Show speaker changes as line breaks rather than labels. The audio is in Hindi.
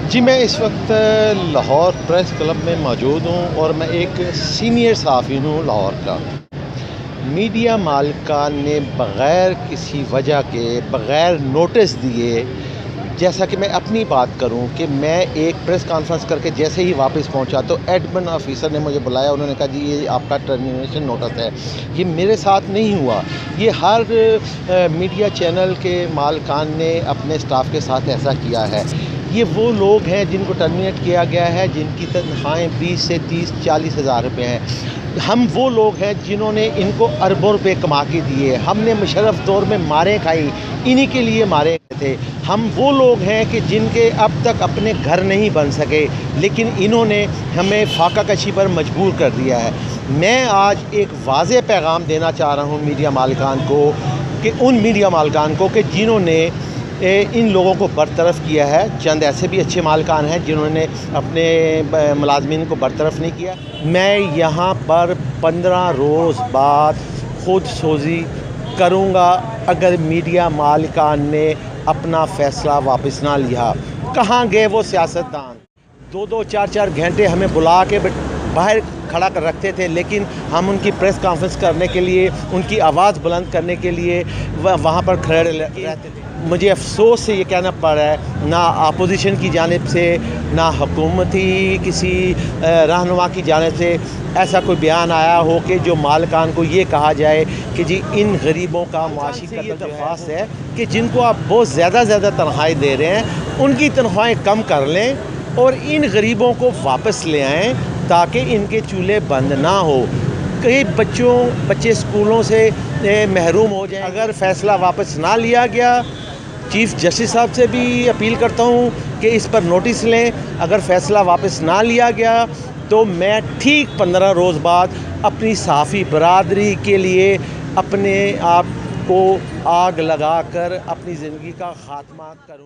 जी, मैं इस वक्त लाहौर प्रेस क्लब में मौजूद हूँ और मैं एक सीनियर सहाफ़ी हूँ लाहौर का। मीडिया मालिकान ने बग़ैर किसी वजह के, बग़ैर नोटिस दिए, जैसा कि मैं अपनी बात करूं कि मैं एक प्रेस कॉन्फ्रेंस करके जैसे ही वापस पहुंचा तो एडमिन ऑफिसर ने मुझे बुलाया। उन्होंने कहा जी ये आपका टर्मिनेशन नोटिस है। ये मेरे साथ नहीं हुआ, ये हर मीडिया चैनल के मालिकान ने अपने स्टाफ के साथ ऐसा किया है। ये वो लोग हैं जिनको टर्मिनेट किया गया है, जिनकी तनख्वाहें 20 से 30-40 हज़ार रुपये हैं। हम वो लोग हैं जिन्होंने इनको अरबों रुपए कमा के दिए। हमने मुशर्रफ दौर में मारें खाई, इन्हीं के लिए मारे थे। हम वो लोग हैं कि जिनके अब तक अपने घर नहीं बन सके, लेकिन इन्होंने हमें फाका कशी पर मजबूर कर दिया है। मैं आज एक वाज़ेह पैगाम देना चाह रहा हूँ मीडिया मालिकान को, कि उन मीडिया मालिकान को कि जिन्होंने इन लोगों को बरतरफ़ किया है। चंद ऐसे भी अच्छे मालिकान हैं जिन्होंने अपने मुलाज़मीन को बरतरफ़ नहीं किया। मैं यहाँ पर 15 रोज़ बाद खुद सोज़ी करूँगा अगर मीडिया मालिकान ने अपना फ़ैसला वापस ना लिया। कहाँ गए वो सियासतदान? 2-2 4-4 घंटे हमें बुला के बाहर खड़ा कर रखते थे, लेकिन हम उनकी प्रेस कॉन्फ्रेंस करने के लिए, उनकी आवाज़ बुलंद करने के लिए वहाँ पर खड़े रहते थे। मुझे अफ़सोस से ये कहना पड़ रहा है, ना अपोजिशन की जानिब से, ना हुकूमती किसी रहनुमा की जानिब से ऐसा कोई बयान आया हो कि जो मालिकान को ये कहा जाए कि जी इन गरीबों का मुआशी कदर दरख्वास्त है कि जिनको आप बहुत ज़्यादा तनख्वाहें दे रहे हैं, उनकी तनख्वाहें कम कर लें और इन गरीबों को वापस ले आएँ ताकि इनके चूल्हे बंद ना हो। कई बच्चे स्कूलों से महरूम हो जाएं। अगर फ़ैसला वापस ना लिया गया, चीफ़ जस्टिस साहब से भी अपील करता हूँ कि इस पर नोटिस लें। अगर फ़ैसला वापस ना लिया गया तो मैं ठीक 15 रोज़ बाद अपनी सहाफ़ी बरादरी के लिए अपने आप को आग लगाकर अपनी ज़िंदगी का ख़ात्मा करूँ।